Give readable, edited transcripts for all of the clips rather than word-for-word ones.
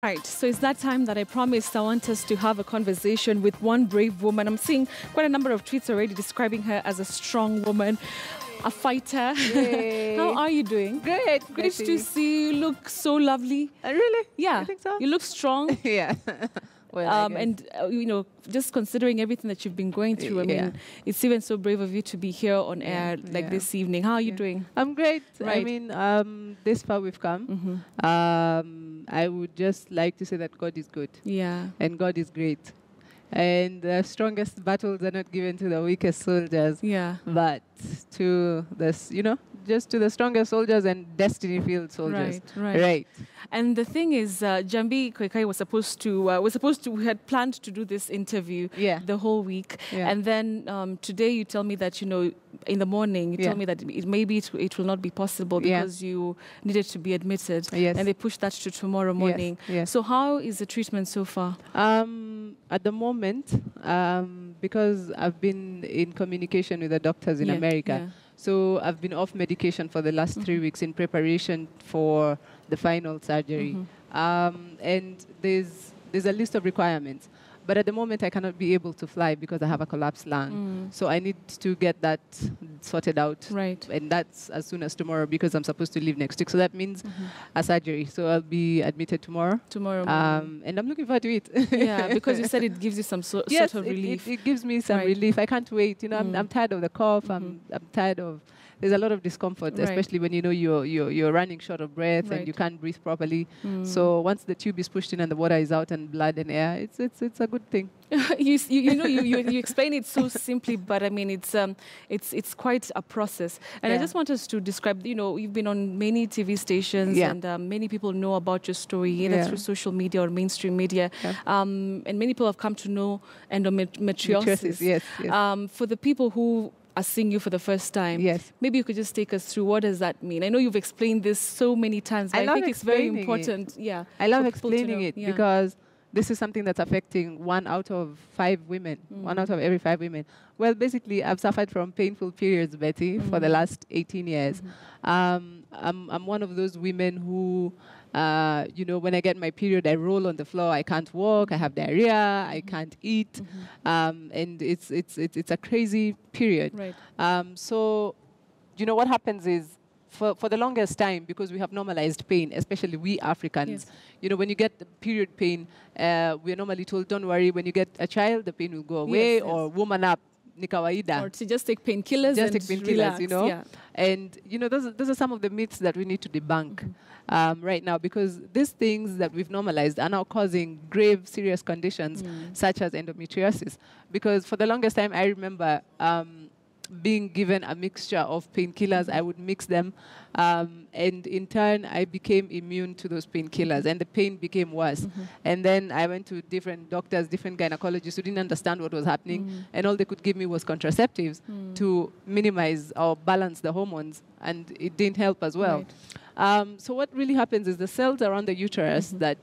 Right, so it's that time that I promised I want us to have a conversation with one brave woman. I'm seeing quite a number of tweets already describing her as a strong woman, a fighter. How are you doing? Great. Great to see you. Look so lovely. Really? Yeah, I think so. you look strong. Yeah. Well, and you know, just considering everything that you've been going through, I mean, it's even so brave of you to be here on air this evening. How are you doing? I'm great. Right. I mean, this far we've come. I would just like to say that God is good. Yeah. And God is great. And the strongest battles are not given to the weakest soldiers. Yeah. But to this, just to the strongest soldiers and destiny-filled soldiers. Right. And the thing is, Njambi Koikai we had planned to do this interview the whole week. Yeah. And then today you tell me that, in the morning, you tell me that it will not be possible because you needed to be admitted. Yes. And they pushed that to tomorrow morning. Yes. So how is the treatment so far? At the moment, because I've been in communication with the doctors in America, so I've been off medication for the last 3 weeks in preparation for the final surgery. And there's a list of requirements. But at the moment, I cannot be able to fly because I have a collapsed lung. So I need to get that sorted out. Right. And that's as soon as tomorrow because I'm supposed to leave next week. So that means a surgery. So I'll be admitted tomorrow. Tomorrow morning. And I'm looking forward to it. Yeah, because you said it gives you some sort of relief. It gives me some relief. I can't wait. I'm tired of the cough. I'm tired of... There's a lot of discomfort, especially when you're running short of breath and you can't breathe properly. So once the tube is pushed in and the water is out and blood and air, it's a good thing. you explain it so simply, but I mean it's quite a process. And I just want us to describe. You've been on many TV stations, and many people know about your story either through social media or mainstream media. And many people have come to know endometriosis. Yes. For the people who are seeing you for the first time, maybe you could just take us through what does that mean. I know you've explained this so many times, but I think it's very important. Yeah, I love explaining it because this is something that's affecting 1 out of 5 women, 1 out of every 5 women. Well, basically, I've suffered from painful periods, Betty, for the last 18 years. I'm one of those women who, when I get my period, I roll on the floor. I can't walk. I have diarrhea. I can't eat. And it's a crazy period. Right. So, what happens is, for the longest time, because we have normalized pain, especially we Africans, when you get the period pain, we're normally told, don't worry, when you get a child, the pain will go away, or woman up, ni kawaida. Or to just take painkillers relax, And, those are some of the myths that we need to debunk right now, because these things that we've normalized are now causing grave, serious conditions, such as endometriosis. Because for the longest time, I remember being given a mixture of painkillers. I would mix them, and in turn, I became immune to those painkillers, and the pain became worse. And then I went to different doctors, different gynecologists who didn't understand what was happening, and all they could give me was contraceptives to minimize or balance the hormones, and it didn't help as well. Right. So what really happens is the cells around the uterus that,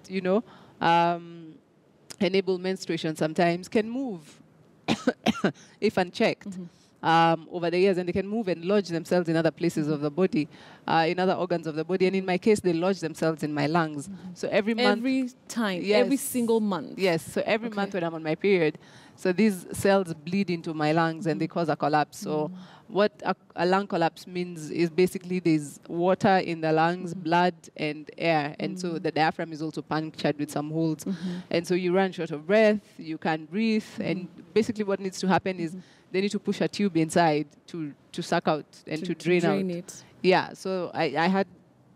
enable menstruation sometimes can move if unchecked. Over the years, and they can move and lodge themselves in other places of the body, in other organs of the body. And in my case, they lodge themselves in my lungs. So every month... Every time? Every single month? Yes. So every month when I'm on my period, so these cells bleed into my lungs and they cause a collapse. So what a lung collapse means is basically there's water in the lungs, blood and air. And so the diaphragm is also punctured with some holes. And so you run short of breath, you can't breathe. And basically what needs to happen is they need to push a tube inside to suck out and to drain out. It. Yeah, so I had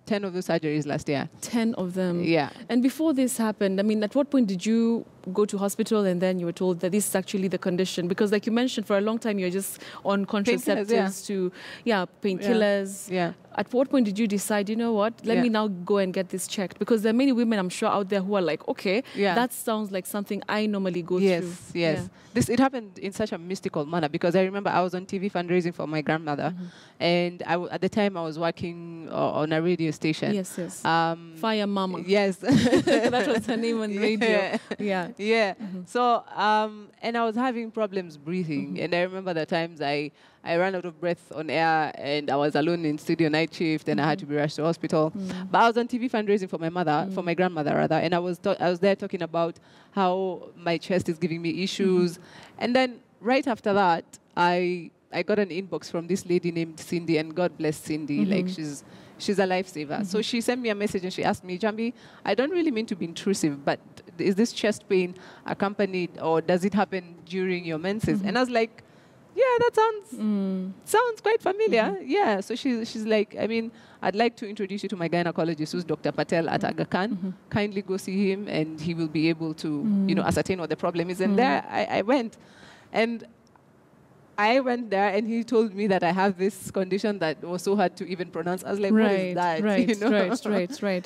10 of those surgeries last year. 10 of them? Yeah. And before this happened, I mean, at what point did you go to hospital and then you were told that this is actually the condition? Because like you mentioned, for a long time, you're just on contraceptives painkillers. Yeah. At what point did you decide, you know what, let me now go and get this checked? Because there are many women, I'm sure, out there who are like, okay, that sounds like something I normally go through. Yes. Yeah. It happened in such a mystical manner because I remember I was on TV fundraising for my grandmother. And at the time I was working on a radio station. Yes. Fire Mama. Yes. That was her name on radio. Yeah. Yeah. So, and I was having problems breathing. And I remember the times I ran out of breath on air, and I was alone in studio night shift, and I had to be rushed to hospital. But I was on TV fundraising for my mother, for my grandmother rather, and I was there talking about how my chest is giving me issues. And then right after that, I got an inbox from this lady named Cindy, and God bless Cindy. Like, she's a lifesaver. So she sent me a message and she asked me, Njambi, I don't really mean to be intrusive, but is this chest pain accompanied, or does it happen during your menses? And I was like, yeah, that sounds quite familiar. Yeah. So she's like, I mean, I'd like to introduce you to my gynecologist, who's Dr. Patel at Aga Khan. Kindly go see him, and he will be able to, ascertain what the problem is. And there I went. And I went there, and he told me that I have this condition that was so hard to even pronounce. I was like, what is that? Right.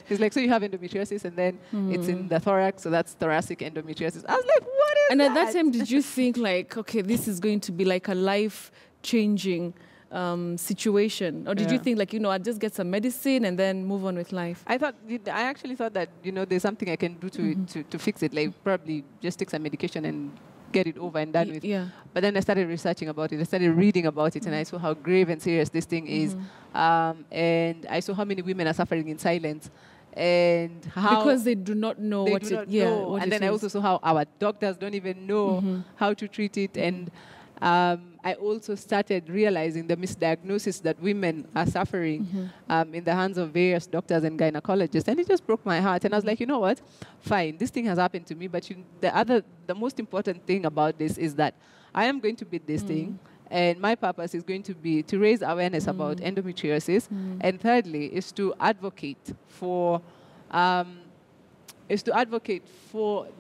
He's like, so you have endometriosis, and then it's in the thorax, so that's thoracic endometriosis. I was like, what is that? And at that time, did you think like, okay, this is going to be like a life-changing situation? Or did you think like, I'll just get some medicine and then move on with life? I actually thought that, there's something I can do to fix it, like probably just take some medication and get it over and done with. Yeah. But then I started researching about it. I started reading about it, and I saw how grave and serious this thing is. And I saw how many women are suffering in silence, and how because they do not know what it is. And then I also saw how our doctors don't even know how to treat it. And I also started realizing the misdiagnosis that women are suffering in the hands of various doctors and gynecologists. And it just broke my heart. And I was like, you know what? Fine, this thing has happened to me. But the most important thing about this is that I am going to beat this thing. And my purpose is going to be to raise awareness about endometriosis. And thirdly, is to advocate for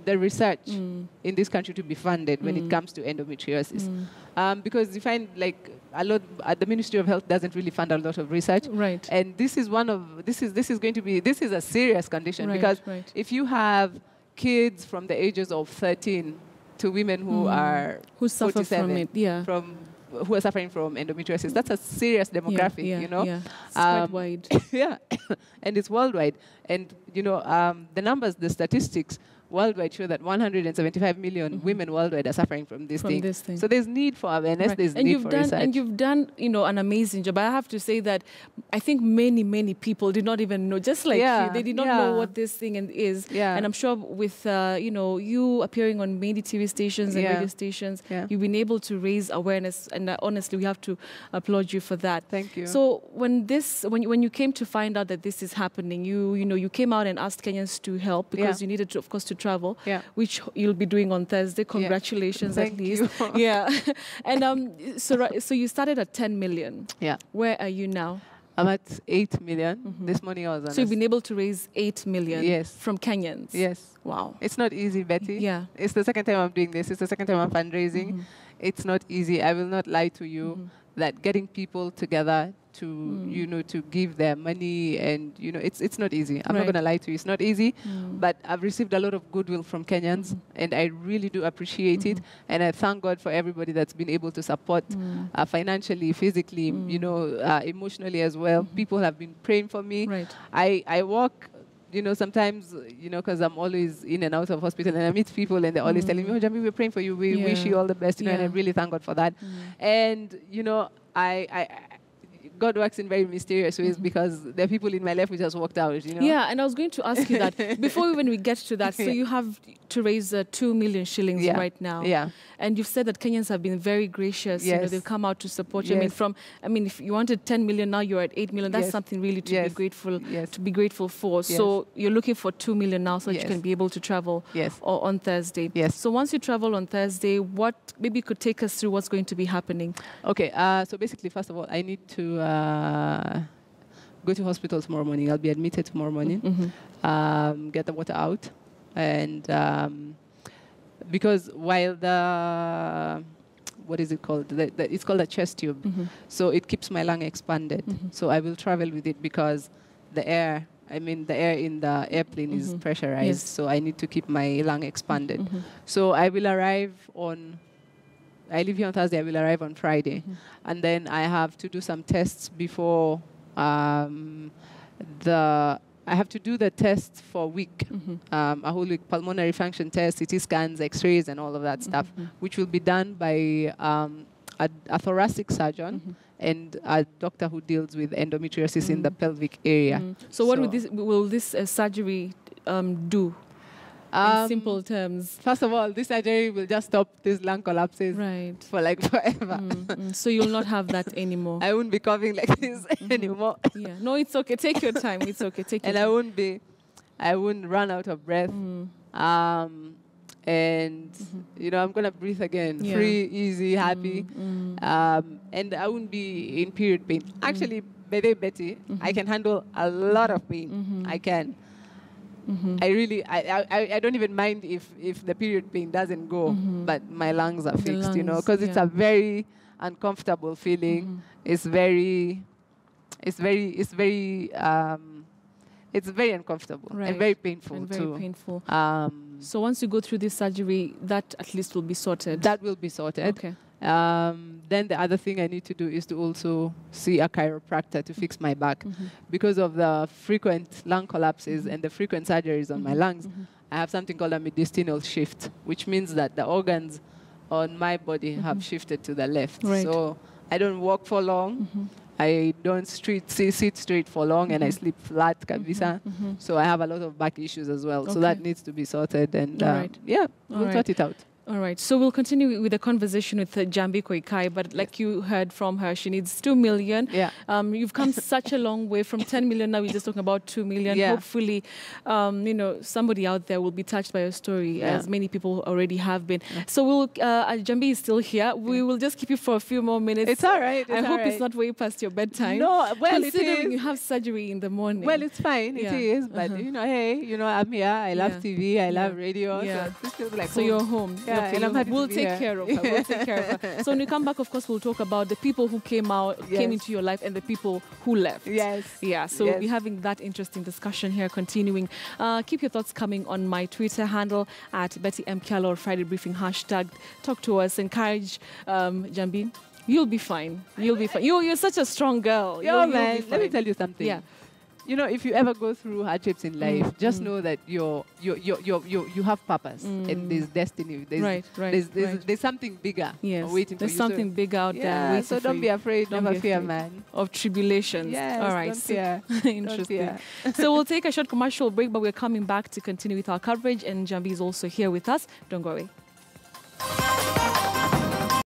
the research in this country to be funded when it comes to endometriosis. Because you find like the Ministry of Health doesn't really fund a lot of research. Right. And this is this is a serious condition, because if you have kids from the ages of 13 to women who suffer from it, who are suffering from endometriosis, that's a serious demographic, Yeah. It's quite wide. Yeah, and it's worldwide. And, the numbers, the statistics worldwide show that 175 million women worldwide are suffering from this thing. So there's need for awareness, there's need for research. And you've done, an amazing job. I have to say that I think many, many people did not even know, just like you, they did not know what this thing is. Yeah. And I'm sure with, you appearing on many TV stations and radio stations, you've been able to raise awareness. And honestly, we have to applaud you for that. Thank you. So when you came to find out that this is happening, you came out and asked Kenyans to help because you needed to, of course, to travel, which you'll be doing on Thursday. Congratulations, at least. Yeah. And so you started at 10 million. Yeah. Where are you now? I'm at 8 million. This morning I was on. So you've been able to raise 8 million from Kenyans? Yes. Wow. It's not easy, Betty. Yeah. It's the second time I'm doing this. It's the second time I'm fundraising. It's not easy. I will not lie to you that getting people together to, to give their money and, it's not easy. I'm not going to lie to you. It's not easy, but I've received a lot of goodwill from Kenyans, and I really do appreciate it. And I thank God for everybody that's been able to support financially, physically, emotionally as well. People have been praying for me. Right. I walk, sometimes, because I'm always in and out of hospital, and I meet people and they're always telling me, oh, Njambi, we're praying for you. We wish you all the best, and I really thank God for that. And, God works in very mysterious ways, because there are people in my life who just walked out, Yeah, and I was going to ask you that. Before even we get to that, so you have to raise 2 million shillings right now. Yeah. And you've said that Kenyans have been very gracious. They've come out to support you. I mean, if you wanted 10 million, now you're at 8 million. That's something really to be grateful for. So you're looking for 2 million now so that you can be able to travel on Thursday. So once you travel on Thursday, what maybe you could take us through what's going to be happening? Okay. So basically, first of all, I need to go to hospital tomorrow morning. I'll be admitted tomorrow morning. Get the water out. And because while what is it called? It's called a chest tube. So it keeps my lung expanded. So I will travel with it because the air in the airplane is pressurized. So I need to keep my lung expanded. So I will arrive I leave here on Thursday, I will arrive on Friday. And then I have to do some tests before the I have to do the test for a week, a whole week, pulmonary function test, CT scans, X-rays, and all of that stuff, which will be done by a thoracic surgeon and a doctor who deals with endometriosis in the pelvic area. So what will this surgery do? In simple terms. First of all, this surgery will just stop these lung collapses for like forever. So you'll not have that anymore. I won't be coughing like this anymore. Yeah. No, it's okay. Take your time. It's okay. Take your time. And I wouldn't run out of breath. And you know, I'm gonna breathe again, free, easy, happy. And I wouldn't be in period pain. Actually, Betty, I can handle a lot of pain. I can. I don't even mind if the period pain doesn't go, but my lungs are fixed, you know, because it's a very uncomfortable feeling. It's very uncomfortable and very painful and too. Very painful. So once you go through this surgery, that at least will be sorted. That will be sorted. Okay. Then the other thing I need to do is to also see a chiropractor to fix my back. Because of the frequent lung collapses and the frequent surgeries on my lungs, I have something called a mediastinal shift, which means that the organs on my body have shifted to the left. Right. So I don't walk for long. I don't sit straight for long, and I sleep flat, kabisa. So I have a lot of back issues as well. So that needs to be sorted, and we'll sort it out. All right. So we'll continue with the conversation with Njambi Koikai, but like you heard from her, she needs 2 million. Yeah. You've come such a long way from 10 million. Now we're just talking about 2 million. Yeah. Hopefully, you know, somebody out there will be touched by your story, as many people already have been. So we'll, Njambi is still here. We will just keep you for a few more minutes. It's all right. I hope it's not way past your bedtime. No, well, considering you have surgery in the morning. Well, it's fine. It is. But, you know, hey, you know, I'm here. I love TV. I love radio. Yeah. So this feels like so you're home. Yeah, okay, and I'm happy we'll to be take here. care of her. We'll take care of her. So when we come back, of course, we'll talk about the people who came into your life and the people who left. Yes. Yeah. So we'll be having that interesting discussion here, continuing. Keep your thoughts coming on my Twitter handle at Betty M. Kialo or Friday Briefing hashtag. Talk to us. Encourage Njambi. You'll be fine. You'll be fine. You're such a strong girl. Yo, man. Let me tell you something. Yeah. You know, if you ever go through hardships in life, just know that you have purpose and there's destiny. There's something bigger waiting for you. There's something bigger out there waiting so don't be afraid. Never fear, man. Of tribulations. Yes, all right. Don't fear. Interesting. Don't fear. So we'll take a short commercial break, but we're coming back to continue with our coverage, and Njambi is also here with us. Don't go away.